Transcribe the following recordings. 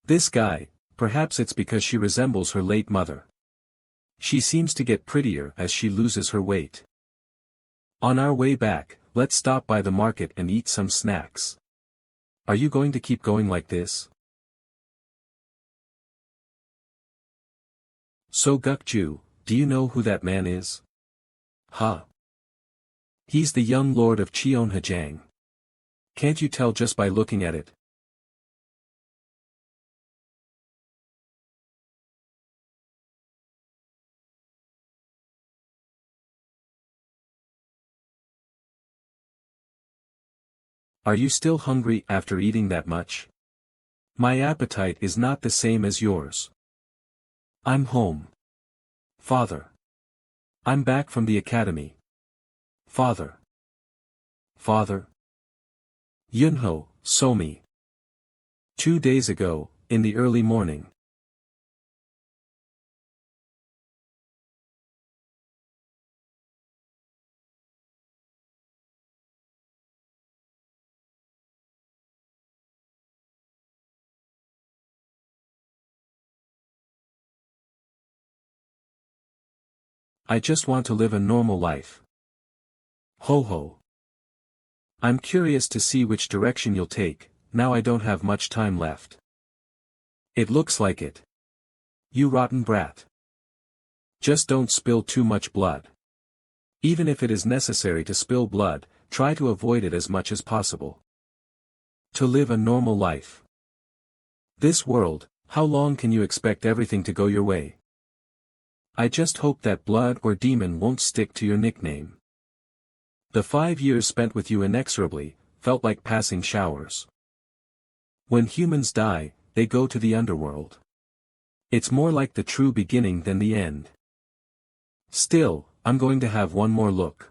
This guy, perhaps it's because she resembles her late mother. She seems to get prettier as she loses her weight. On our way back, let's stop by the market and eat some snacks. Are you going to keep going like this? So Gukju, do you know who that man is? Huh? He's the young lord of Cheonhajang. Can't you tell just by looking at it? Are you still hungry after eating that much? My appetite is not the same as yours. I'm home. Father. I'm back from the academy. Father. Father. Yunho, Somi. 2 days ago, in the early morning. I just want to live a normal life. Ho ho. I'm curious to see which direction you'll take, now I don't have much time left. It looks like it. You rotten brat. Just don't spill too much blood. Even if it is necessary to spill blood, try to avoid it as much as possible. To live a normal life. This world, how long can you expect everything to go your way? I just hope that blood or demon won't stick to your nickname. The 5 years spent with you inexorably, felt like passing showers. When humans die, they go to the underworld. It's more like the true beginning than the end. Still, I'm going to have one more look.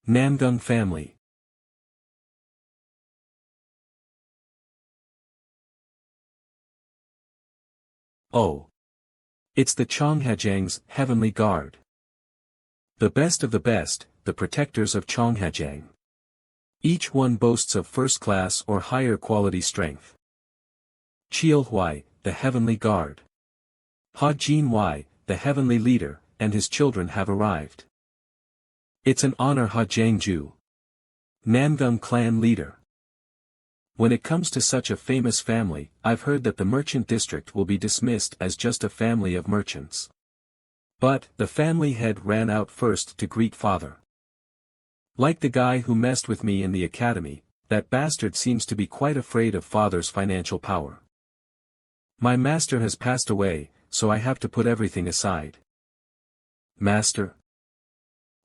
Namgung family. Oh. It's the Cheonghajang's heavenly guard. The best of the best, the protectors of Cheonghajang. Each one boasts of first-class or higher quality strength. Chielhuai, the heavenly guard. Ha Jinwai, the heavenly leader, and his children have arrived. It's an honor Ha Jiangju. Namgung clan leader. When it comes to such a famous family, I've heard that the merchant district will be dismissed as just a family of merchants. But, the family head ran out first to greet father. Like the guy who messed with me in the academy, that bastard seems to be quite afraid of father's financial power. My master has passed away, so I have to put everything aside. Master?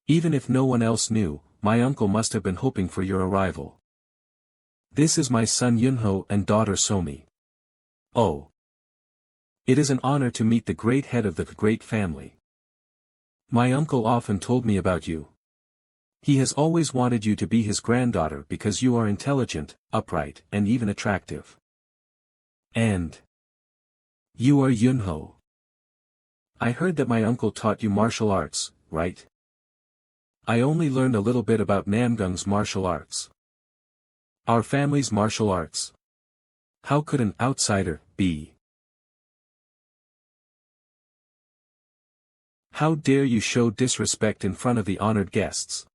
Even if no one else knew, my uncle must have been hoping for your arrival. This is my son Yunho and daughter Somi. Oh. It is an honor to meet the great head of the great family. My uncle often told me about you. He has always wanted you to be his granddaughter because you are intelligent, upright, and even attractive. And you are Yunho. I heard that my uncle taught you martial arts, right? I only learned a little bit about Namgung's martial arts. Our family's martial arts. How could an outsider be? How dare you show disrespect in front of the honored guests?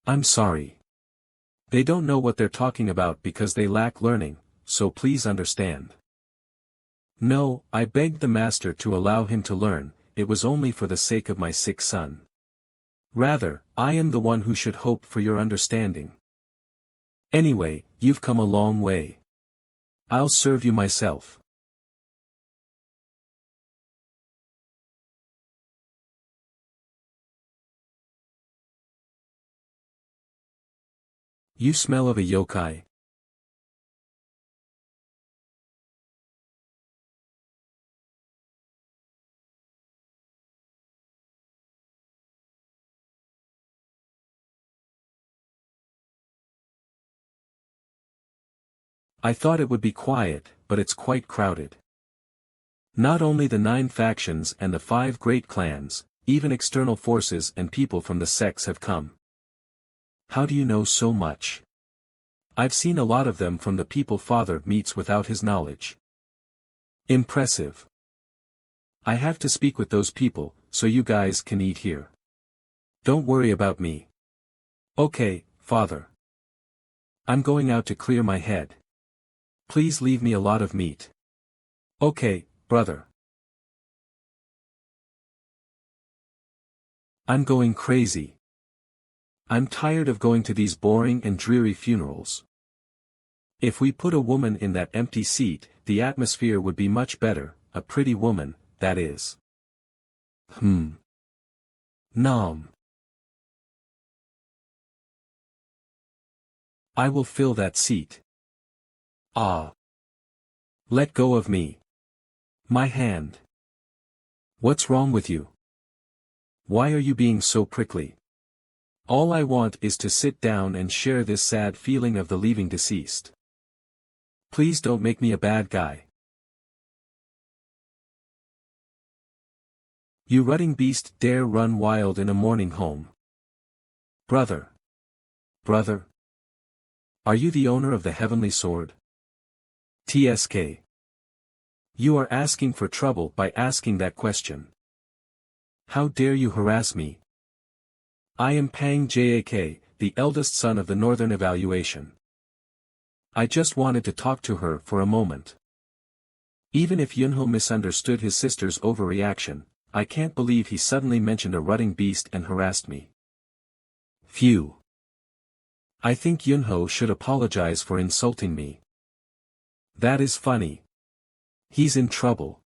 I'm sorry. They don't know what they're talking about because they lack learning, so please understand. No, I begged the master to allow him to learn. It was only for the sake of my sick son. Rather, I am the one who should hope for your understanding. Anyway, you've come a long way. I'll serve you myself. You smell of a yokai. I thought it would be quiet, but it's quite crowded. Not only the 9 factions and the 5 great clans, even external forces and people from the sects have come. How do you know so much? I've seen a lot of them from the people Father meets without his knowledge. Impressive. I have to speak with those people, so you guys can eat here. Don't worry about me. Okay, Father. I'm going out to clear my head. Please leave me a lot of meat. Okay, brother. I'm going crazy. I'm tired of going to these boring and dreary funerals. If we put a woman in that empty seat, the atmosphere would be much better, a pretty woman, that is. Nom. I will fill that seat. Ah. Let go of me. My hand. What's wrong with you? Why are you being so prickly? All I want is to sit down and share this sad feeling of the leaving deceased. Please don't make me a bad guy. You rutting beast dare run wild in a mourning home. Brother. Brother. Are you the owner of the heavenly sword? TSK. You are asking for trouble by asking that question. How dare you harass me? I am Pang Jak, the eldest son of the Northern Evaluation. I just wanted to talk to her for a moment. Even if Yunho misunderstood his sister's overreaction, I can't believe he suddenly mentioned a rutting beast and harassed me. Phew. I think Yunho should apologize for insulting me. That is funny. He's in trouble.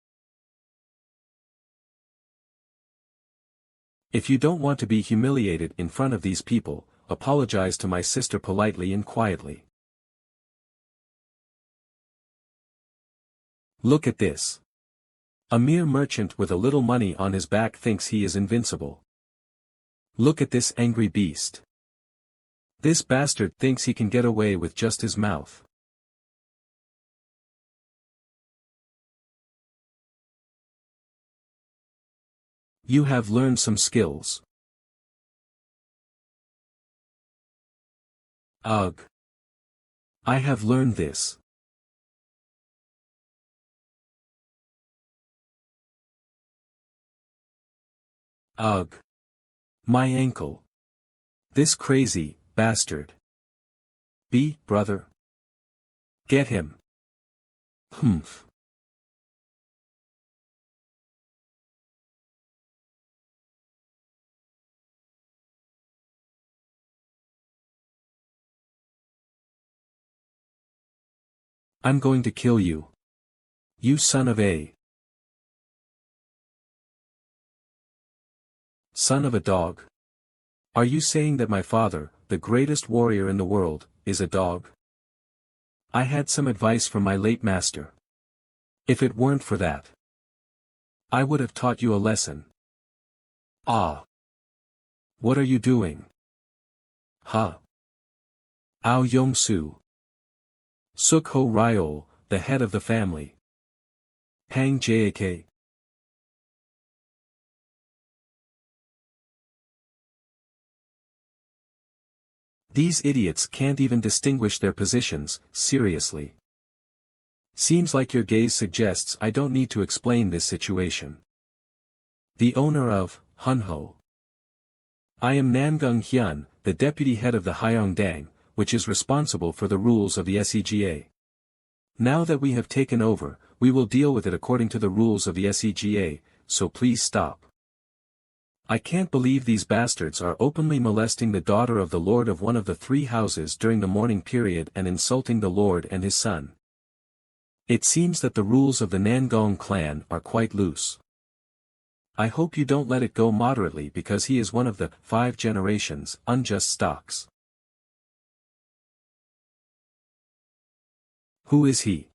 If you don't want to be humiliated in front of these people, apologize to my sister politely and quietly. Look at this. A mere merchant with a little money on his back thinks he is invincible. Look at this angry beast. This bastard thinks he can get away with just his mouth. You have learned some skills. Ugh. I have learned this. Ugh. My ankle. This crazy bastard. Brother. Get him. Humph. I'm going to kill you. You son of a. Son of a dog. Are you saying that my father, the greatest warrior in the world, is a dog? I had some advice from my late master. If it weren't for that, I would have taught you a lesson. Ah. What are you doing? Ha. Ao Yong-su. Suk-ho Ryol, the head of the family. Pang Jak. These idiots can't even distinguish their positions, seriously. Seems like your gaze suggests I don't need to explain this situation. The owner of Hunho. I am Nangung Hyun, the deputy head of the Hyongdang, which is responsible for the rules of the SEGA. Now that we have taken over, we will deal with it according to the rules of the SEGA, so please stop. I can't believe these bastards are openly molesting the daughter of the lord of one of the 3 houses during the mourning period and insulting the lord and his son. It seems that the rules of the Nangong clan are quite loose. I hope you don't let it go moderately because he is one of the 5 generations unjust stocks. Who is he?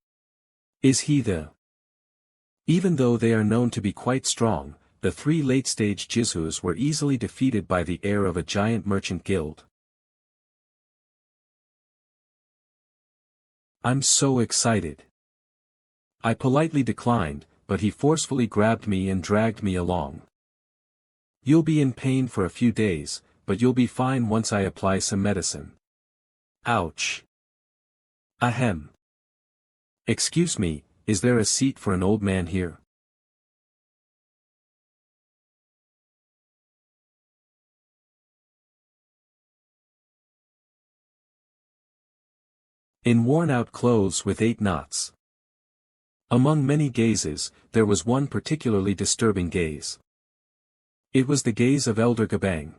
Is he the... Even though they are known to be quite strong, the 3 late-stage Jizhus were easily defeated by the heir of a giant merchant guild. I'm so excited. I politely declined, but he forcefully grabbed me and dragged me along. You'll be in pain for a few days, but you'll be fine once I apply some medicine. Ouch. Ahem. Excuse me, is there a seat for an old man here? In worn-out clothes with 8 knots. Among many gazes, there was one particularly disturbing gaze. It was the gaze of Elder Gabang.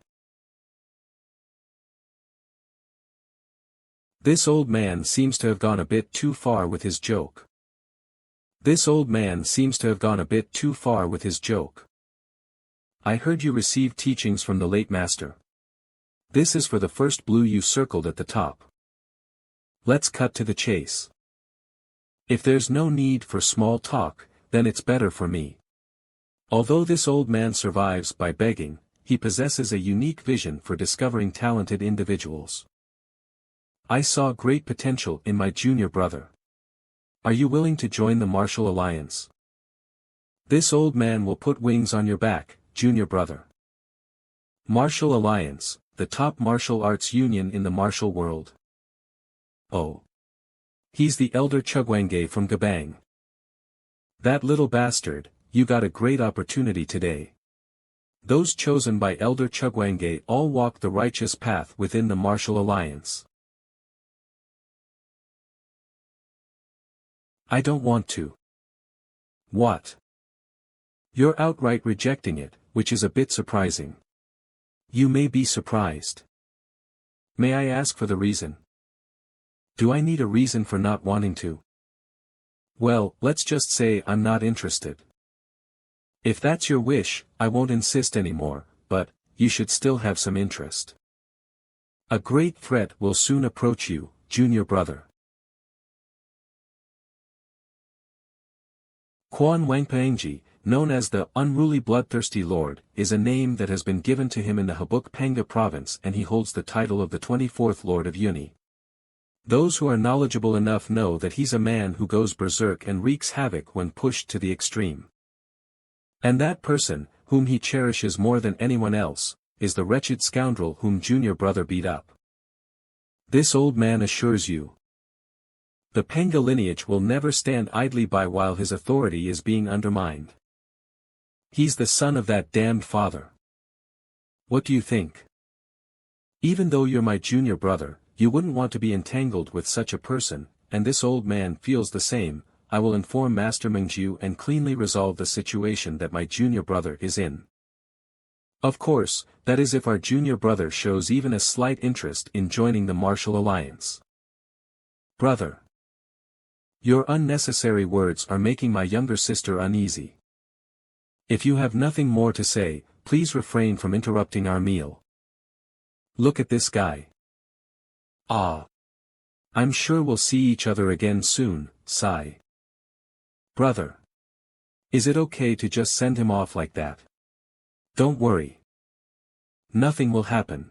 This old man seems to have gone a bit too far with his joke. I heard you received teachings from the late master. This is for the first blue you circled at the top. Let's cut to the chase. If there's no need for small talk, then it's better for me. Although this old man survives by begging, he possesses a unique vision for discovering talented individuals. I saw great potential in my junior brother. Are you willing to join the martial alliance? This old man will put wings on your back, junior brother. Martial alliance, the top martial arts union in the martial world. Oh. He's the elder Chugwange from Gabang. That little bastard, you got a great opportunity today. Those chosen by Elder Chugwange all walk the righteous path within the martial alliance. I don't want to. What? You're outright rejecting it, which is a bit surprising. You may be surprised. May I ask for the reason? Do I need a reason for not wanting to? Well, let's just say I'm not interested. If that's your wish, I won't insist anymore, but, you should still have some interest. A great threat will soon approach you, junior brother. Quan Wangpaengji, known as the Unruly Bloodthirsty Lord, is a name that has been given to him in the Habuk Panga province, and he holds the title of the 24th Lord of Uni. Those who are knowledgeable enough know that he's a man who goes berserk and wreaks havoc when pushed to the extreme. And that person, whom he cherishes more than anyone else, is the wretched scoundrel whom junior brother beat up. This old man assures you. The Penga lineage will never stand idly by while his authority is being undermined. He's the son of that damned father. What do you think? Even though you're my junior brother, you wouldn't want to be entangled with such a person, and this old man feels the same. I will inform Master Mengjiu and cleanly resolve the situation that my junior brother is in. Of course, that is if our junior brother shows even a slight interest in joining the martial alliance. Brother. Your unnecessary words are making my younger sister uneasy. If you have nothing more to say, please refrain from interrupting our meal. Look at this guy. Ah. I'm sure we'll see each other again soon, sigh. Brother. Is it okay to just send him off like that? Don't worry. Nothing will happen.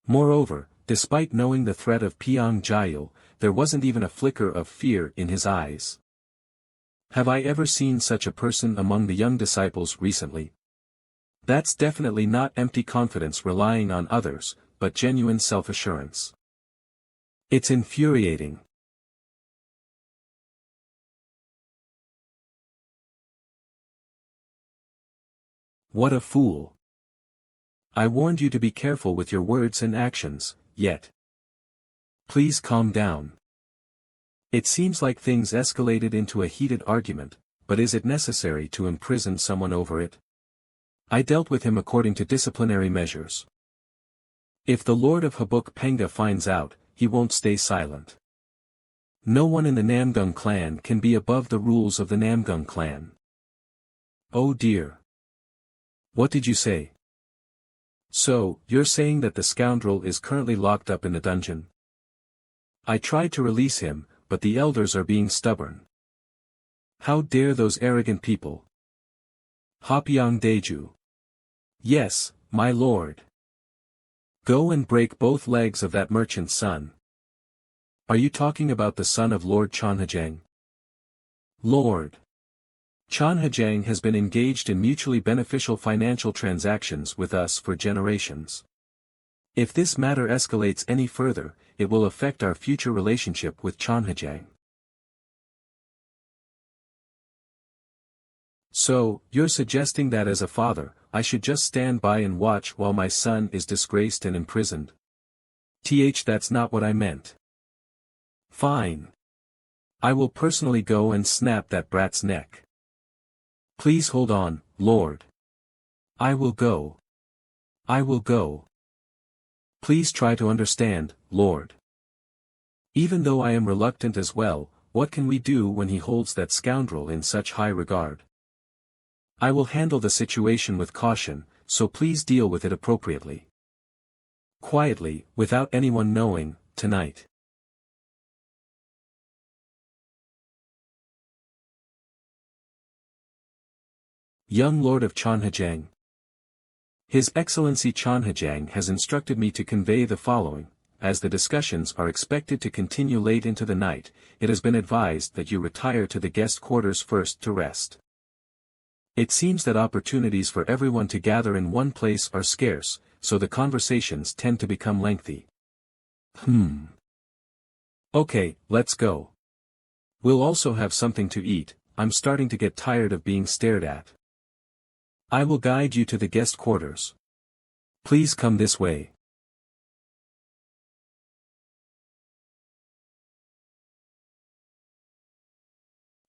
Moreover, despite knowing the threat of Piang Jayil, there wasn't even a flicker of fear in his eyes. Have I ever seen such a person among the young disciples recently? That's definitely not empty confidence relying on others, but genuine self-assurance. It's infuriating. What a fool. I warned you to be careful with your words and actions, yet. Please calm down. It seems like things escalated into a heated argument, but is it necessary to imprison someone over it? I dealt with him according to disciplinary measures. If the Lord of Habuk Penga finds out, he won't stay silent. No one in the Namgung clan can be above the rules of the Namgung clan. Oh dear. What did you say? So, you're saying that the scoundrel is currently locked up in the dungeon? I tried to release him, but the elders are being stubborn. How dare those arrogant people? Hopyang Deju. Yes, my lord. Go and break both legs of that merchant's son. Are you talking about the son of Lord Chanhajang? Lord Chanhajang has been engaged in mutually beneficial financial transactions with us for generations. If this matter escalates any further, it will affect our future relationship with Chanhajang. So, you're suggesting that as a father, I should just stand by and watch while my son is disgraced and imprisoned? That's not what I meant. Fine. I will personally go and snap that brat's neck. Please hold on, Lord. I will go. I will go. Please try to understand, Lord. Even though I am reluctant as well, what can we do when he holds that scoundrel in such high regard? I will handle the situation with caution, so please deal with it appropriately. Quietly, without anyone knowing, tonight. Young Lord of Chanhajang. His Excellency Chanhajang has instructed me to convey the following: as the discussions are expected to continue late into the night, it has been advised that you retire to the guest quarters first to rest. It seems that opportunities for everyone to gather in one place are scarce, so the conversations tend to become lengthy. Okay, let's go. We'll also have something to eat. I'm starting to get tired of being stared at. I will guide you to the guest quarters. Please come this way.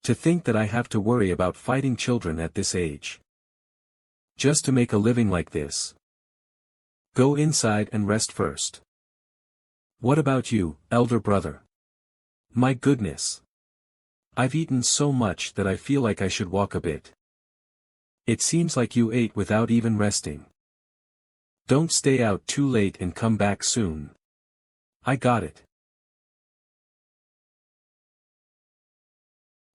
To think that I have to worry about fighting children at this age. Just to make a living like this. Go inside and rest first. What about you, elder brother? My goodness. I've eaten so much that I feel like I should walk a bit. It seems like you ate without even resting. Don't stay out too late and come back soon. I got it.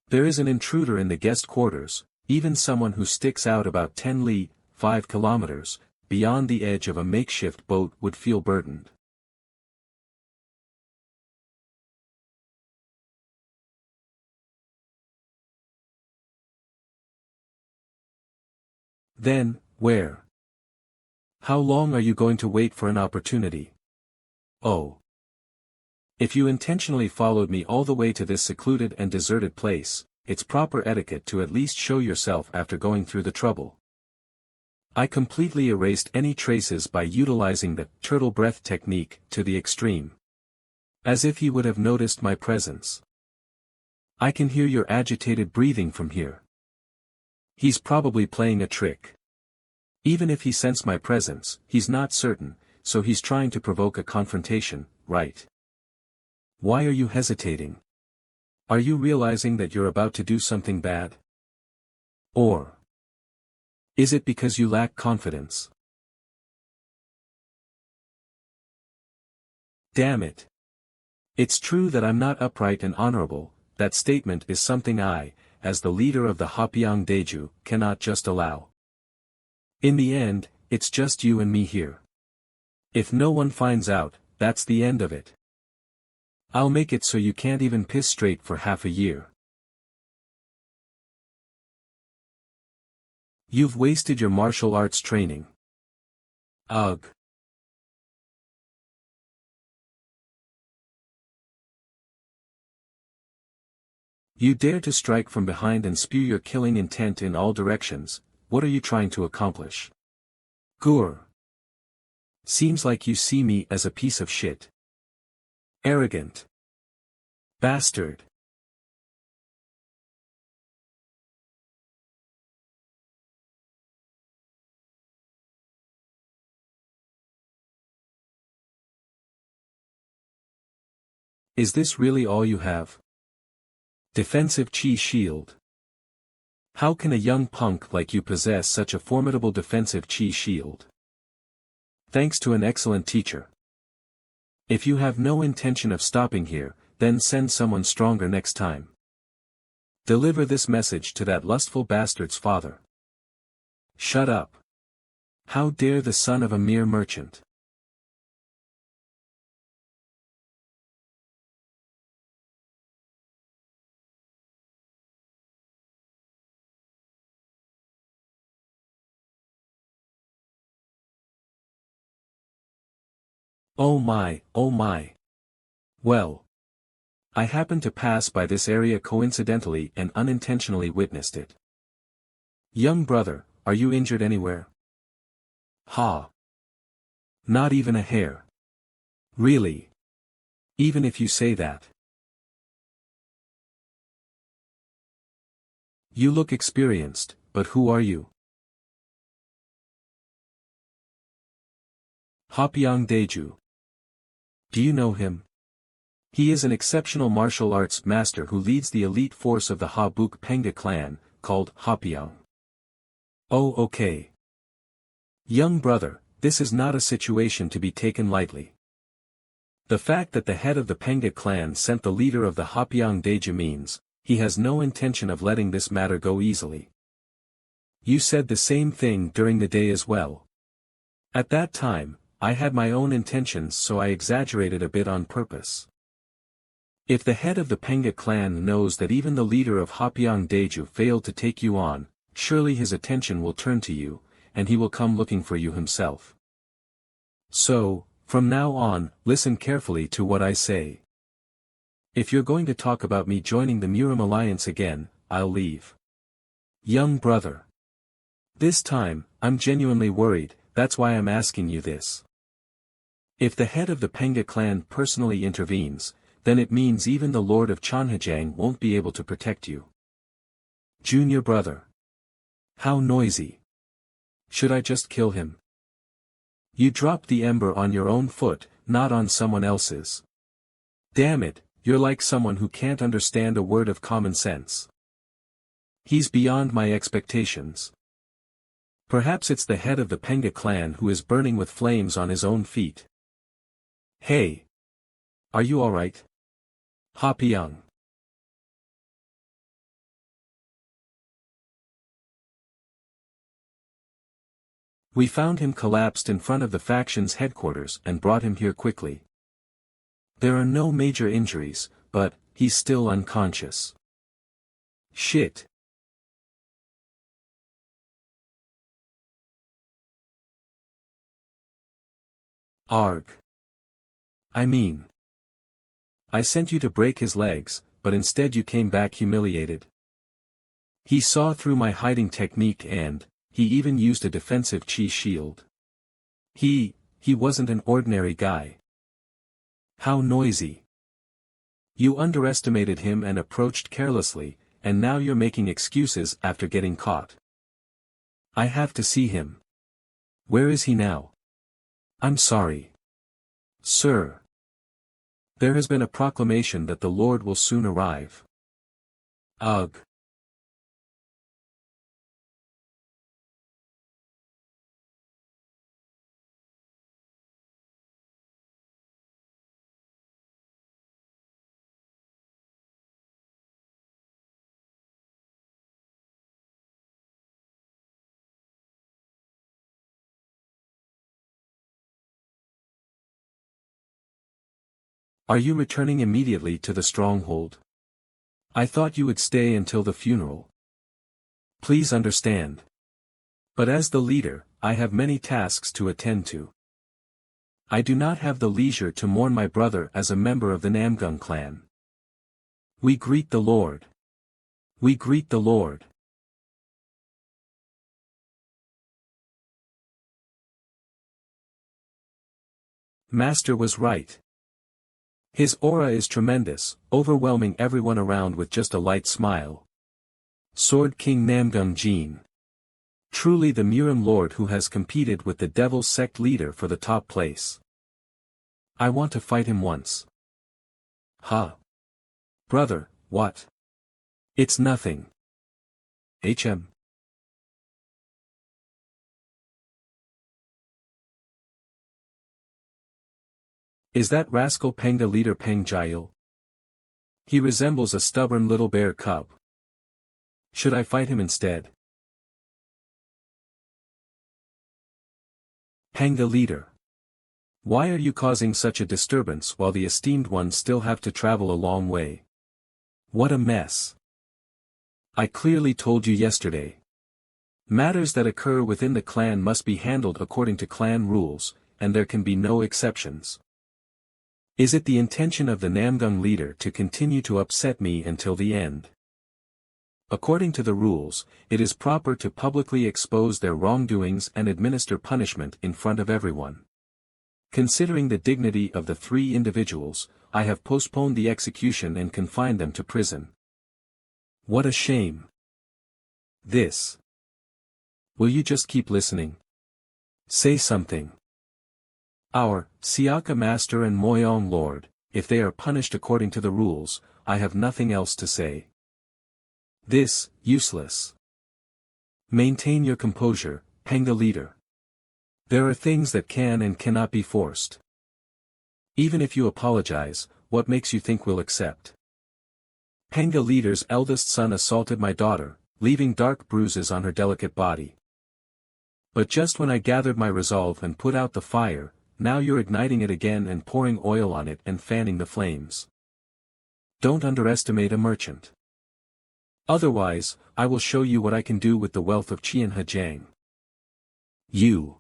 There is an intruder in the guest quarters, even someone who sticks out about 10 li, 5 kilometers, beyond the edge of a makeshift boat would feel burdened. Then, where? How long are you going to wait for an opportunity? Oh. If you intentionally followed me all the way to this secluded and deserted place, it's proper etiquette to at least show yourself after going through the trouble. I completely erased any traces by utilizing the turtle breath technique to the extreme. As if he would have noticed my presence. I can hear your agitated breathing from here. He's probably playing a trick. Even if he sensed my presence, he's not certain, so he's trying to provoke a confrontation, right? Why are you hesitating? Are you realizing that you're about to do something bad? Or is it because you lack confidence? Damn it. It's true that I'm not upright and honorable. That statement is something I, as the leader of the Hapyeong Daeju, cannot just allow. In the end, it's just you and me here. If no one finds out, that's the end of it. I'll make it so you can't even piss straight for half a year. You've wasted your martial arts training. Ugh. You dare to strike from behind and spew your killing intent in all directions. What are you trying to accomplish? Gur. Seems like you see me as a piece of shit. Arrogant. Bastard. Is this really all you have? Defensive chi shield. How can a young punk like you possess such a formidable defensive chi shield? Thanks to an excellent teacher. If you have no intention of stopping here, then send someone stronger next time. Deliver this message to that lustful bastard's father. Shut up. How dare the son of a mere merchant? Oh my, oh my. Well. I happened to pass by this area coincidentally and unintentionally witnessed it. Young brother, are you injured anywhere? Ha. Not even a hair. Really? Even if you say that. You look experienced, but who are you? Hapyeong Daeju. Do you know him? He is an exceptional martial arts master who leads the elite force of the Ha-Buk Pengda clan, called Hapyeong. Oh okay. Young brother, this is not a situation to be taken lightly. The fact that the head of the Pengda clan sent the leader of the Hapyeong Daeju means, he has no intention of letting this matter go easily. You said the same thing during the day as well. At that time, I had my own intentions so I exaggerated a bit on purpose. If the head of the Pengda clan knows that even the leader of Hapyeong Daeju failed to take you on, surely his attention will turn to you, and he will come looking for you himself. So, from now on, listen carefully to what I say. If you're going to talk about me joining the Murim Alliance again, I'll leave. Young brother. This time, I'm genuinely worried, that's why I'm asking you this. If the head of the Pengda clan personally intervenes, then it means even the Lord of Cheonhyejeong won't be able to protect you. Junior brother. How noisy. Should I just kill him? You dropped the ember on your own foot, not on someone else's. Damn it, you're like someone who can't understand a word of common sense. He's beyond my expectations. Perhaps it's the head of the Pengda clan who is burning with flames on his own feet. Hey. Are you alright? Hapyeong. We found him collapsed in front of the faction's headquarters and brought him here quickly. There are no major injuries, but he's still unconscious. Shit. Arg. I mean. I sent you to break his legs, but instead you came back humiliated. He saw through my hiding technique and, he even used a defensive chi shield. He wasn't an ordinary guy. How noisy. You underestimated him and approached carelessly, and now you're making excuses after getting caught. I have to see him. Where is he now? I'm sorry. Sir. There has been a proclamation that the Lord will soon arrive. Ugh. Are you returning immediately to the stronghold? I thought you would stay until the funeral. Please understand. But as the leader, I have many tasks to attend to. I do not have the leisure to mourn my brother as a member of the Namgung clan. We greet the Lord. We greet the Lord. Master was right. His aura is tremendous, overwhelming everyone around with just a light smile. Sword King Namgung Jin. Truly the Murim Lord who has competed with the Devil's Sect leader for the top place. I want to fight him once. Huh. Brother, what? It's nothing. HM. Is that rascal Pengda leader Peng Jail? He resembles a stubborn little bear cub. Should I fight him instead? Pengda leader. Why are you causing such a disturbance while the esteemed ones still have to travel a long way? What a mess. I clearly told you yesterday. Matters that occur within the clan must be handled according to clan rules, and there can be no exceptions. Is it the intention of the Namgung leader to continue to upset me until the end? According to the rules, it is proper to publicly expose their wrongdoings and administer punishment in front of everyone. Considering the dignity of the three individuals, I have postponed the execution and confined them to prison. What a shame. This. Will you just keep listening? Say something. Our Siaka Master and Moyong Lord, if they are punished according to the rules, I have nothing else to say. This, useless. Maintain your composure, Panga leader. There are things that can and cannot be forced. Even if you apologize, what makes you think we'll accept? Panga leader's eldest son assaulted my daughter, leaving dark bruises on her delicate body. But just when I gathered my resolve and put out the fire, now you're igniting it again and pouring oil on it and fanning the flames. Don't underestimate a merchant. Otherwise, I will show you what I can do with the wealth of Qianhejang. You.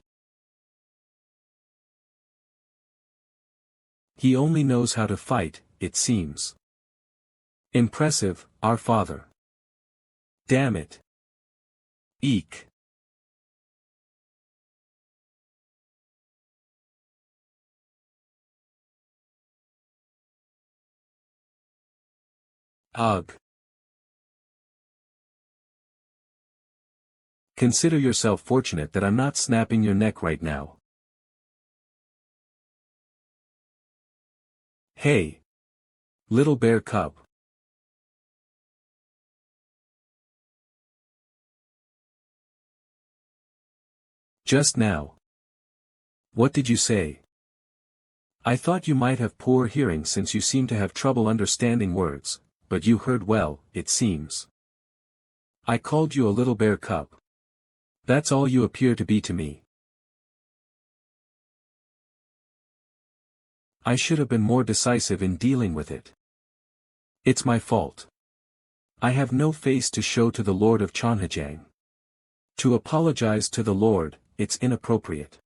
He only knows how to fight, it seems. Impressive, our father. Damn it. Eek. Ugh. Consider yourself fortunate that I'm not snapping your neck right now. Hey. Little bear cub. Just now. What did you say? I thought you might have poor hearing since you seem to have trouble understanding words, but you heard well, it seems. I called you a little bear cub. That's all you appear to be to me. I should have been more decisive in dealing with it. It's my fault. I have no face to show to the Lord of Qianhejang. To apologize to the Lord, it's inappropriate.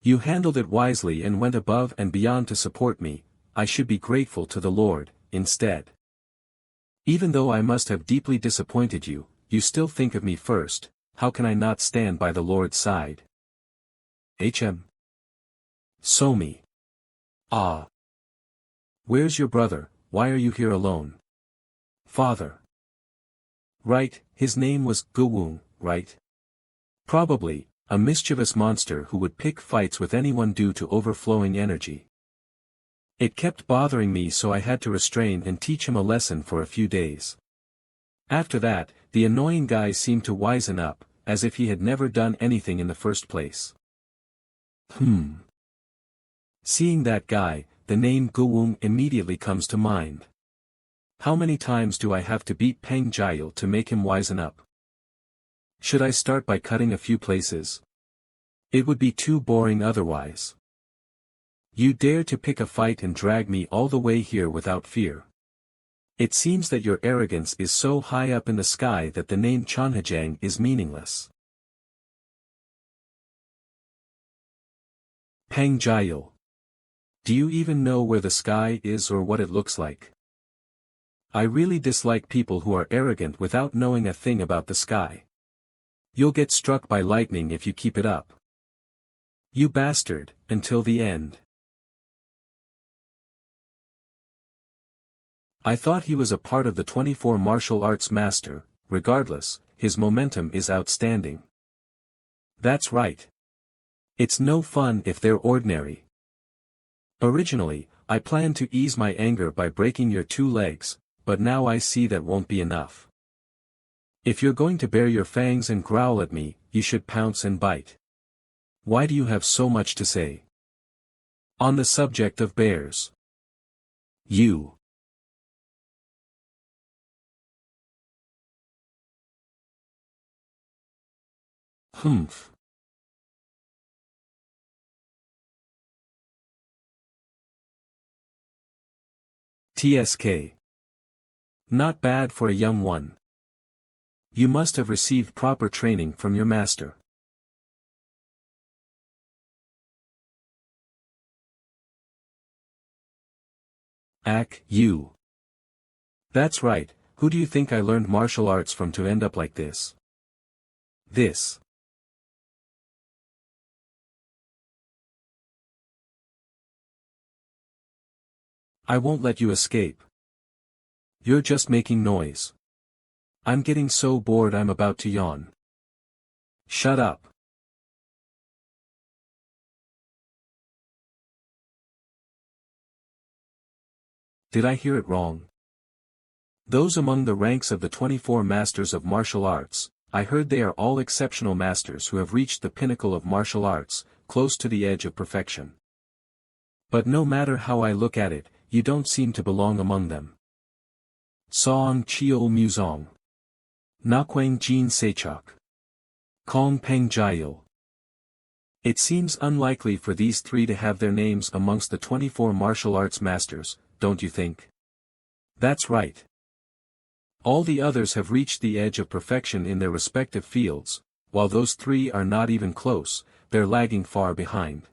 You handled it wisely and went above and beyond to support me, I should be grateful to the Lord, instead. Even though I must have deeply disappointed you, you still think of me first, how can I not stand by the Lord's side? Somi. Ah. Where's your brother, why are you here alone? Father. Right, his name was Guwung, right? Probably, a mischievous monster who would pick fights with anyone due to overflowing energy. It kept bothering me so I had to restrain and teach him a lesson for a few days. After that, the annoying guy seemed to wisen up, as if he had never done anything in the first place. Seeing that guy, the name Guwung immediately comes to mind. How many times do I have to beat Peng Jiao to make him wisen up? Should I start by cutting a few places? It would be too boring otherwise. You dare to pick a fight and drag me all the way here without fear. It seems that your arrogance is so high up in the sky that the name Qianhejang is meaningless. Peng Jiao. Do you even know where the sky is or what it looks like? I really dislike people who are arrogant without knowing a thing about the sky. You'll get struck by lightning if you keep it up. You bastard, until the end. I thought he was a part of the 24 martial arts master, regardless, his momentum is outstanding. That's right. It's no fun if they're ordinary. Originally, I planned to ease my anger by breaking your 2 legs, but now I see that won't be enough. If you're going to bare your fangs and growl at me, you should pounce and bite. Why do you have so much to say? On the subject of bears. You. Humph. TSK. Not bad for a young one. You must have received proper training from your master. You. That's right, who do you think I learned martial arts from to end up like this? This. I won't let you escape. You're just making noise. I'm getting so bored I'm about to yawn. Shut up. Did I hear it wrong? Those among the ranks of the 24 masters of martial arts, I heard they are all exceptional masters who have reached the pinnacle of martial arts, close to the edge of perfection. But no matter how I look at it, you don't seem to belong among them. Song Chiol Muzong. Naquang Jin Sechok. Kong Peng Jail. It seems unlikely for these three to have their names amongst the 24 martial arts masters, don't you think? That's right. All the others have reached the edge of perfection in their respective fields, while those three are not even close, they're lagging far behind.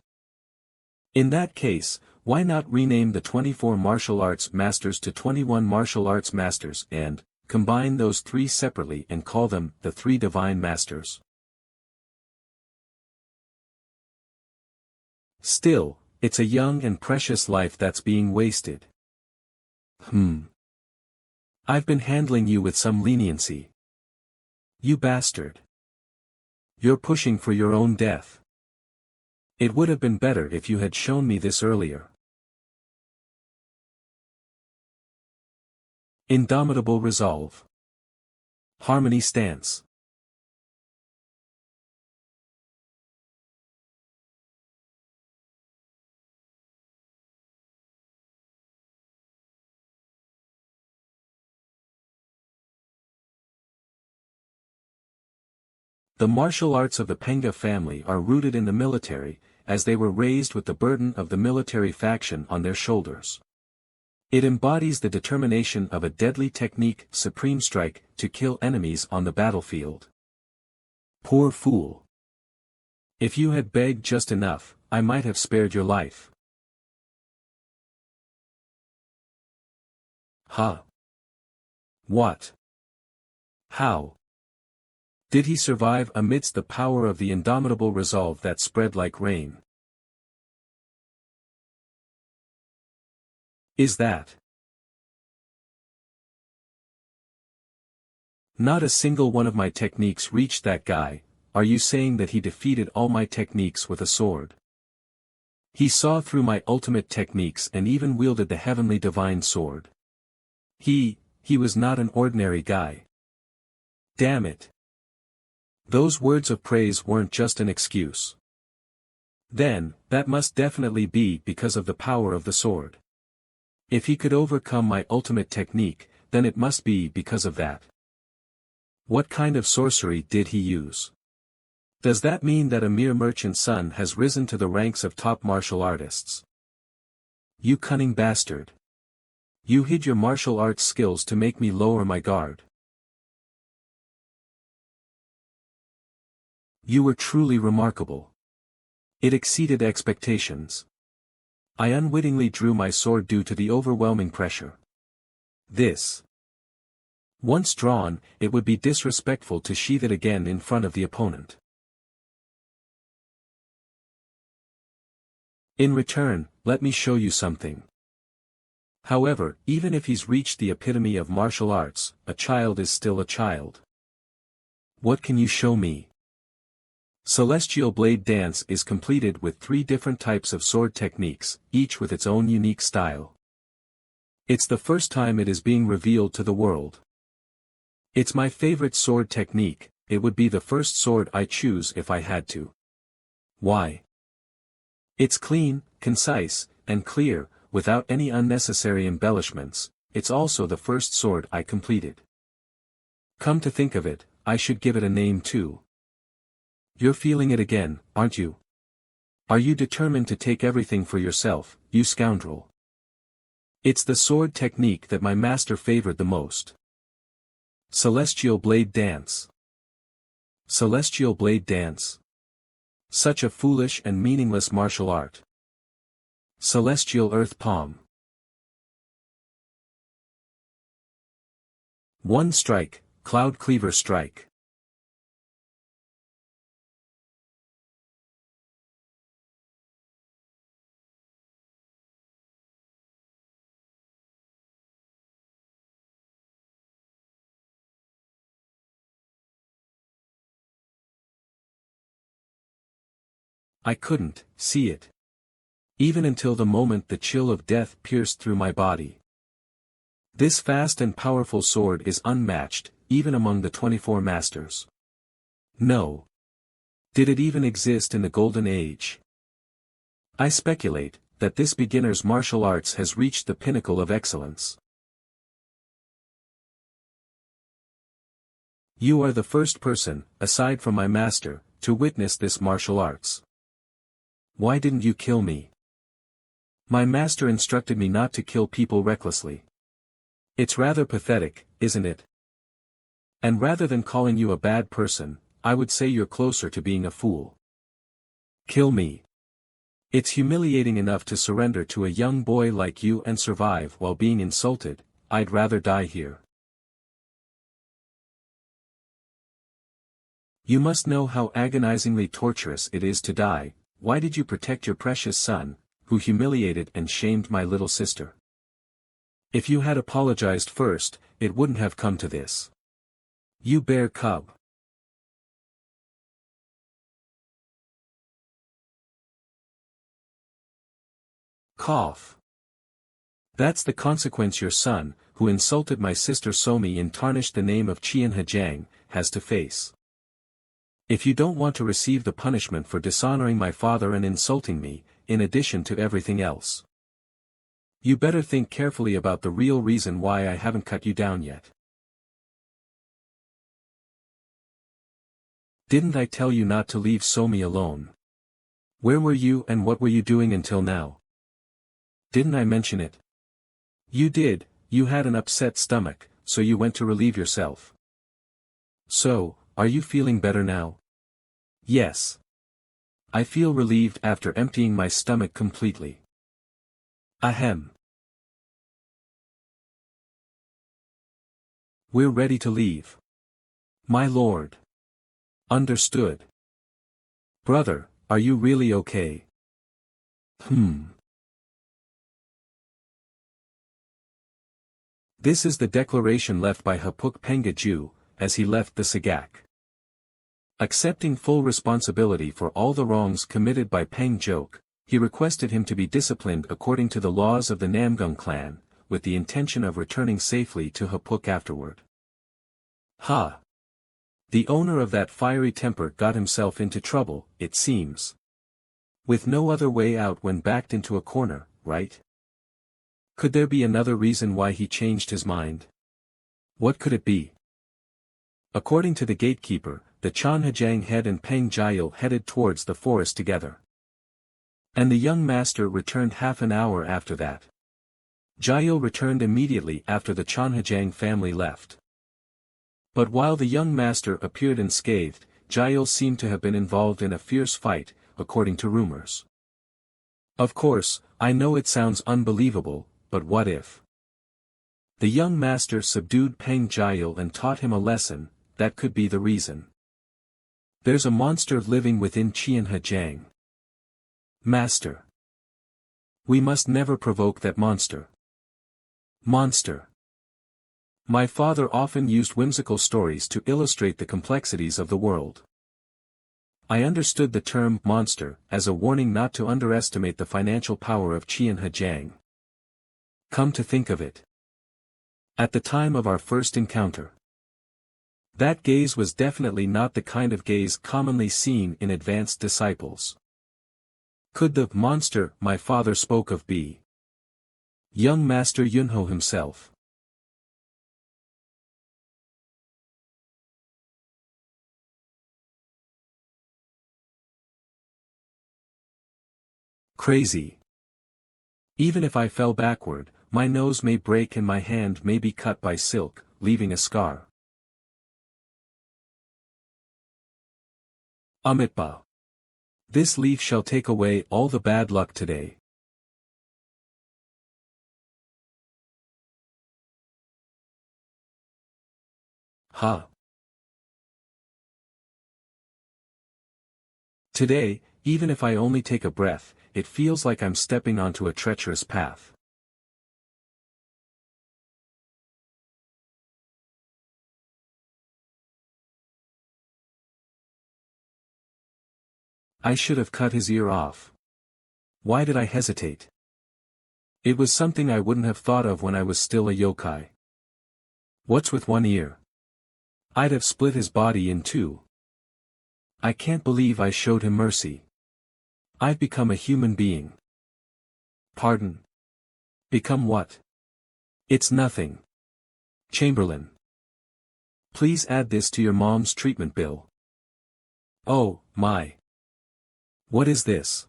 In that case, why not rename the 24 martial arts masters to 21 martial arts masters and combine those three separately and call them the three divine masters? Still, it's a young and precious life that's being wasted. I've been handling you with some leniency. You bastard. You're pushing for your own death. It would have been better if you had shown me this earlier. Indomitable resolve. Harmony stance. The martial arts of the Penga family are rooted in the military, as they were raised with the burden of the military faction on their shoulders. It embodies the determination of a deadly technique, supreme strike, to kill enemies on the battlefield. Poor fool. If you had begged just enough, I might have spared your life. Huh? What? How? Did he survive amidst the power of the indomitable resolve that spread like rain? Is that? Not a single one of my techniques reached that guy. Are you saying that he defeated all my techniques with a sword? He saw through my ultimate techniques and even wielded the heavenly divine sword. He was not an ordinary guy. Damn it. Those words of praise weren't just an excuse. Then, that must definitely be because of the power of the sword. If he could overcome my ultimate technique, then it must be because of that. What kind of sorcery did he use? Does that mean that a mere merchant's son has risen to the ranks of top martial artists? You cunning bastard. You hid your martial arts skills to make me lower my guard. You were truly remarkable. It exceeded expectations. I unwittingly drew my sword due to the overwhelming pressure. This. Once drawn, it would be disrespectful to sheath it again in front of the opponent. In return, let me show you something. However, even if he's reached the epitome of martial arts, a child is still a child. What can you show me? Celestial Blade Dance is completed with 3 different types of sword techniques, each with its own unique style. It's the first time it is being revealed to the world. It's my favorite sword technique, it would be the first sword I choose if I had to. Why? It's clean, concise, and clear, without any unnecessary embellishments. It's also the first sword I completed. Come to think of it, I should give it a name too. You're feeling it again, aren't you? Are you determined to take everything for yourself, you scoundrel? It's the sword technique that my master favored the most. Celestial Blade Dance. Celestial Blade Dance. Such a foolish and meaningless martial art. Celestial Earth Palm. One strike, Cloud Cleaver strike. I couldn't see it. Even until the moment the chill of death pierced through my body. This fast and powerful sword is unmatched, even among the 24 masters. No. Did it even exist in the Golden Age? I speculate that this beginner's martial arts has reached the pinnacle of excellence. You are the first person, aside from my master, to witness this martial arts. Why didn't you kill me? My master instructed me not to kill people recklessly. It's rather pathetic, isn't it? And rather than calling you a bad person, I would say you're closer to being a fool. Kill me. It's humiliating enough to surrender to a young boy like you and survive while being insulted. I'd rather die here. You must know how agonizingly torturous it is to die. Why did you protect your precious son, who humiliated and shamed my little sister? If you had apologized first, it wouldn't have come to this. You bear cub. Cough. That's the consequence your son, who insulted my sister Somi and tarnished the name of Qian Hejiang, has to face. If you don't want to receive the punishment for dishonoring my father and insulting me, in addition to everything else, you better think carefully about the real reason why I haven't cut you down yet. Didn't I tell you not to leave Somi alone? Where were you and what were you doing until now? Didn't I mention it? You did. You had an upset stomach, so you went to relieve yourself. So, are you feeling better now? Yes. I feel relieved after emptying my stomach completely. Ahem. We're ready to leave. My lord. Understood. Brother, are you really okay? This is the declaration left by Hapuk Pengaju, as he left the Sagak. Accepting full responsibility for all the wrongs committed by Peng Jok, he requested him to be disciplined according to the laws of the Namgung clan, with the intention of returning safely to Hapuk afterward. Ha! The owner of that fiery temper got himself into trouble, it seems. With no other way out when backed into a corner, right? Could there be another reason why he changed his mind? What could it be? According to the gatekeeper, the Chan Hejiang head and Peng Jiao headed towards the forest together. And the young master returned half an hour after that. Jiao returned immediately after the Chan Hejiang family left. But while the young master appeared unscathed, Jiao seemed to have been involved in a fierce fight, according to rumors. Of course, I know it sounds unbelievable, but what if? The young master subdued Peng Jiao and taught him a lesson. That could be the reason. There's a monster living within Qian Hejiang. Master. We must never provoke that monster. Monster. My father often used whimsical stories to illustrate the complexities of the world. I understood the term monster as a warning not to underestimate the financial power of Qian Hejiang. Come to think of it. At the time of our first encounter, that gaze was definitely not the kind of gaze commonly seen in advanced disciples. Could the monster my father spoke of be young Master Yunho himself? Crazy. Even if I fell backward, my nose may break and my hand may be cut by silk, leaving a scar. Amitba. This leaf shall take away all the bad luck today. Huh. Today, even if I only take a breath, it feels like I'm stepping onto a treacherous path. I should have cut his ear off. Why did I hesitate? It was something I wouldn't have thought of when I was still a yokai. What's with one ear? I'd have split his body in two. I can't believe I showed him mercy. I've become a human being. Pardon? Become what? It's nothing. Chamberlain. Please add this to your mom's treatment bill. Oh, my. What is this?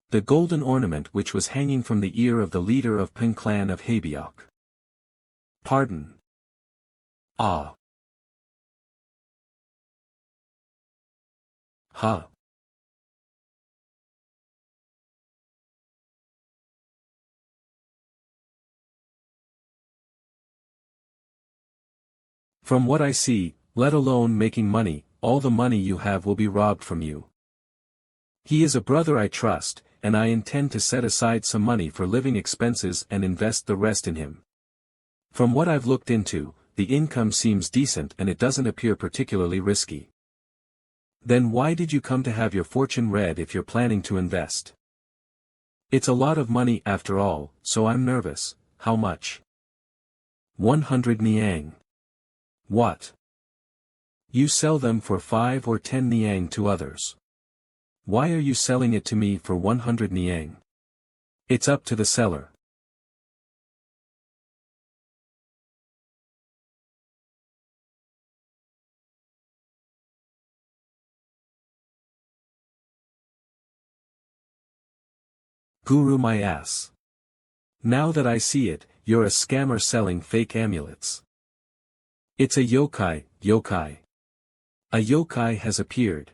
The golden ornament which was hanging from the ear of the leader of Ping clan of Haebyok. Pardon. Ah. Huh. From what I see, let alone making money, all the money you have will be robbed from you. He is a brother I trust, and I intend to set aside some money for living expenses and invest the rest in him. From what I've looked into, the income seems decent and it doesn't appear particularly risky. Then why did you come to have your fortune read if you're planning to invest? It's a lot of money after all, so I'm nervous. How much? 100 niang. What? You sell them for 5 or 10 niang to others. Why are you selling it to me for 100 niang? It's up to the seller. Guru my ass. Now that I see it, you're a scammer selling fake amulets. It's a yokai, yokai. A yokai has appeared.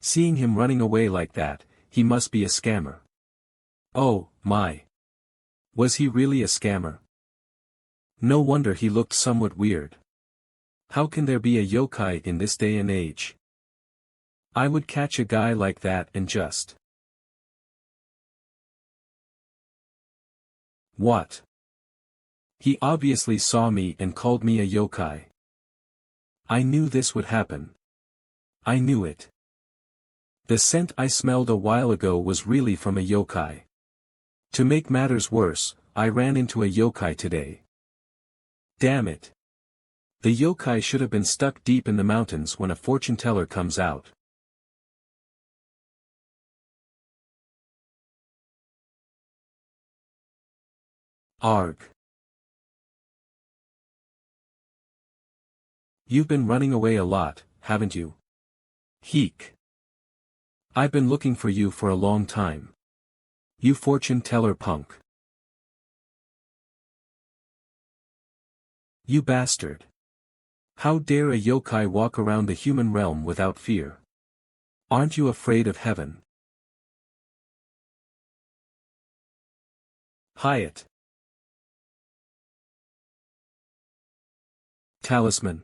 Seeing him running away like that, he must be a scammer. Oh, my. Was he really a scammer? No wonder he looked somewhat weird. How can there be a yokai in this day and age? I would catch a guy like that and just... What? He obviously saw me and called me a yokai. I knew this would happen. I knew it. The scent I smelled a while ago was really from a yokai. To make matters worse, I ran into a yokai today. Damn it. The yokai should have been stuck deep in the mountains when a fortune teller comes out. Arg. You've been running away a lot, haven't you? Heek. I've been looking for you for a long time. You fortune teller punk. You bastard. How dare a yokai walk around the human realm without fear? Aren't you afraid of heaven? Hyatt. Talisman.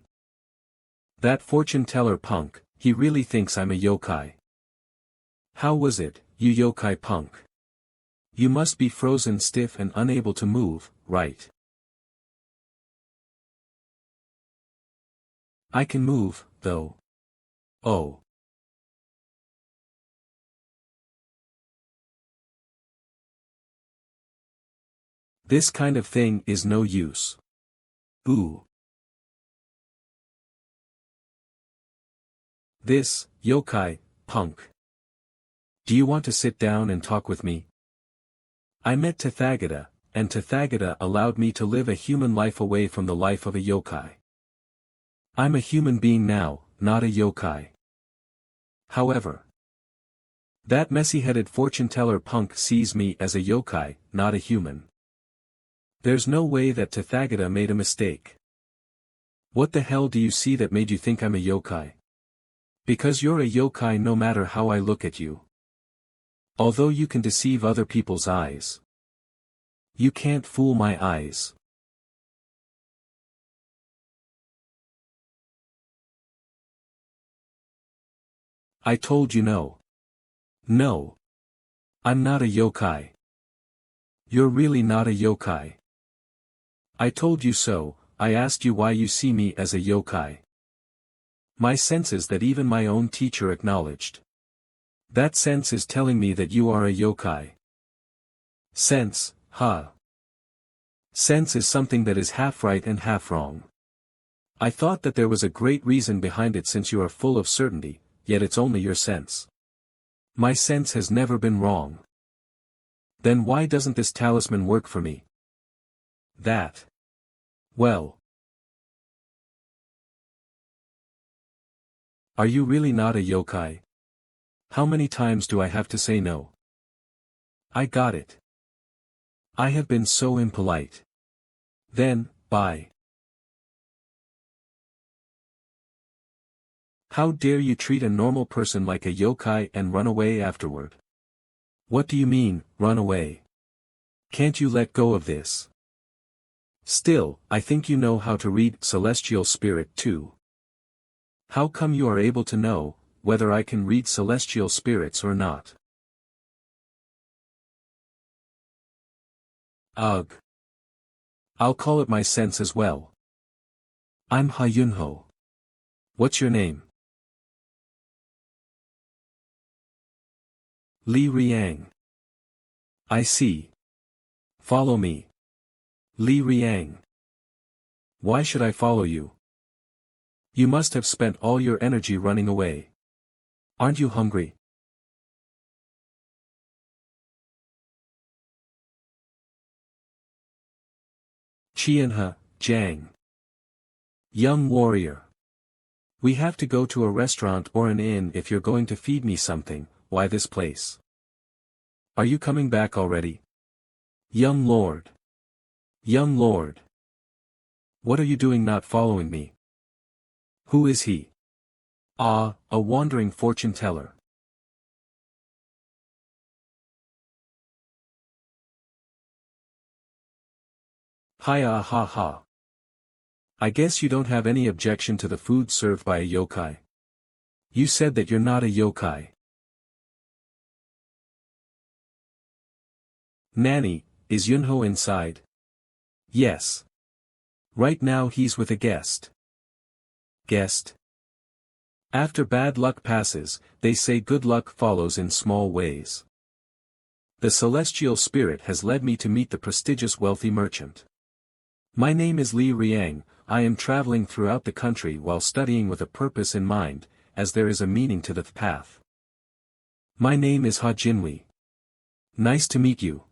That fortune teller punk, he really thinks I'm a yokai. How was it, you yokai punk? You must be frozen stiff and unable to move, right? I can move, though. Oh. This kind of thing is no use. Ooh. This, yokai, punk. Do you want to sit down and talk with me? I met Tathagata, and Tathagata allowed me to live a human life away from the life of a yokai. I'm a human being now, not a yokai. However, that messy-headed fortune-teller punk sees me as a yokai, not a human. There's no way that Tathagata made a mistake. What the hell do you see that made you think I'm a yokai? Because you're a yokai no matter how I look at you. Although you can deceive other people's eyes, you can't fool my eyes. I told you no. No. I'm not a yokai. You're really not a yokai. I told you so. I asked you why you see me as a yokai. My sense is that even my own teacher acknowledged. That sense is telling me that you are a yokai. Sense, huh? Sense is something that is half right and half wrong. I thought that there was a great reason behind it since you are full of certainty, yet it's only your sense. My sense has never been wrong. Then why doesn't this talisman work for me? That. Well. Are you really not a yokai? How many times do I have to say no? I got it. I have been so impolite. Then, bye. How dare you treat a normal person like a yokai and run away afterward? What do you mean, run away? Can't you let go of this? Still, I think you know how to read celestial spirit too. How come you are able to know whether I can read celestial spirits or not? Ugh. I'll call it my sense as well. I'm Ha Yunho. What's your name? Li Riang. I see. Follow me. Li Riang. Why should I follow you? You must have spent all your energy running away. Aren't you hungry? Qianhe, Jiang. Young warrior. We have to go to a restaurant or an inn if you're going to feed me something. Why this place? Are you coming back already? Young lord. Young lord. What are you doing not following me? Who is he? Ah, a wandering fortune teller. Hiya ha ha. I guess you don't have any objection to the food served by a yokai. You said that you're not a yokai. Nanny, is Yunho inside? Yes. Right now he's with a guest. Guest? After bad luck passes, they say good luck follows in small ways. The celestial spirit has led me to meet the prestigious wealthy merchant. My name is Li Riang. I am traveling throughout the country while studying with a purpose in mind, as there is a meaning to the path. My name is Ha Jinhui. Nice to meet you.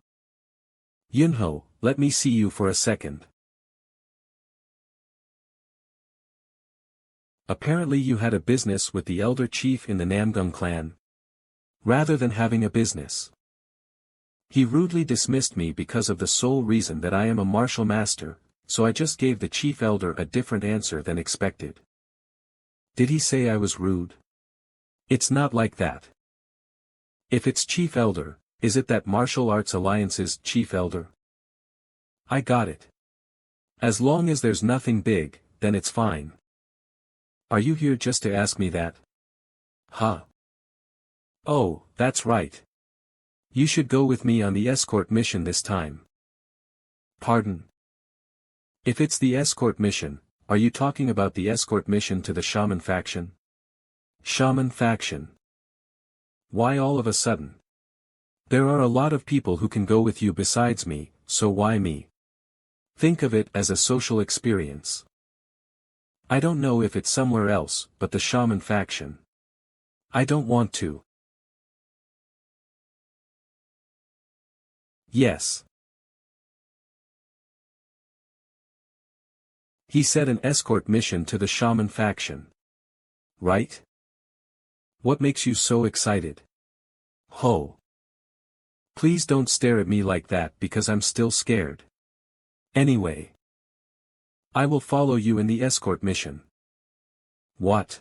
Yunho, let me see you for a second. Apparently you had a business with the elder chief in the Namgung clan. Rather than having a business. He rudely dismissed me because of the sole reason that I am a martial master, so I just gave the chief elder a different answer than expected. Did he say I was rude? It's not like that. If it's chief elder, is it that martial arts alliance's chief elder? I got it. As long as there's nothing big, then it's fine. Are you here just to ask me that? Huh? Oh, that's right. You should go with me on the escort mission this time. Pardon? If it's the escort mission, are you talking about the escort mission to the shaman faction? Shaman faction. Why all of a sudden? There are a lot of people who can go with you besides me, so why me? Think of it as a social experience. I don't know if it's somewhere else, but the shaman faction. I don't want to. Yes. He said an escort mission to the shaman faction. Right? What makes you so excited? Ho. Please don't stare at me like that because I'm still scared. Anyway. I will follow you in the escort mission. What?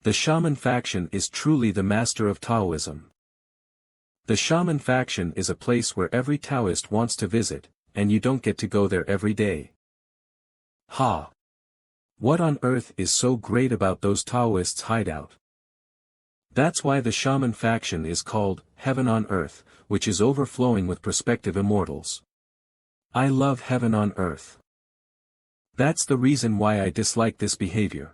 The shaman faction is truly the master of Taoism. The shaman faction is a place where every Taoist wants to visit, and you don't get to go there every day. Ha! What on earth is so great about those Taoists' hideout? That's why the shaman faction is called Heaven on Earth, which is overflowing with prospective immortals. I love heaven on earth. That's the reason why I dislike this behavior.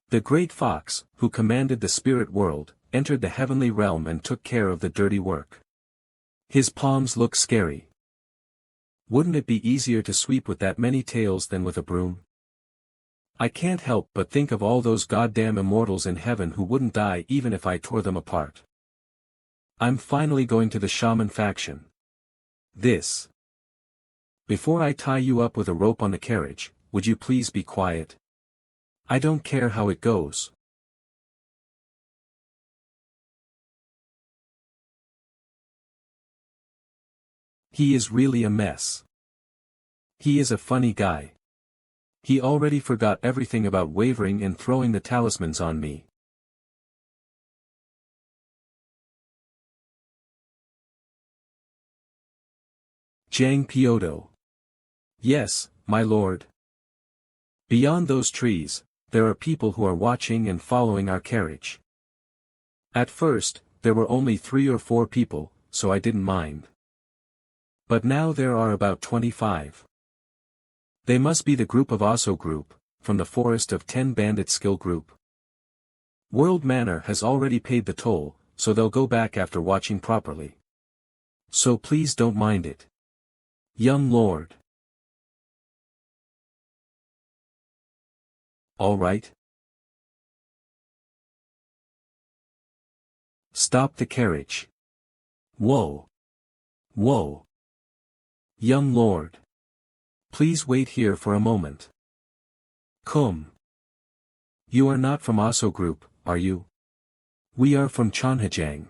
The great fox, who commanded the spirit world, entered the heavenly realm and took care of the dirty work. His palms look scary. Wouldn't it be easier to sweep with that many tails than with a broom? I can't help but think of all those goddamn immortals in heaven who wouldn't die even if I tore them apart. I'm finally going to the shaman faction. Before I tie you up with a rope on the carriage, would you please be quiet? I don't care how it goes. He is really a mess. He is a funny guy. He already forgot everything about wavering and throwing the talismans on me. Jang Pyodo. Yes, my lord. Beyond those trees, there are people who are watching and following our carriage. At first, there were only 3 or 4 people, so I didn't mind. But now there are about 25. They must be the group of Osso group, from the Forest of 10 Bandit skill group. World Manor has already paid the toll, so they'll go back after watching properly. So please don't mind it. Young lord. All right. Stop the carriage. Whoa. Whoa. Young lord. Please wait here for a moment. Come. You are not from Osso group, are you? We are from Chanhajang.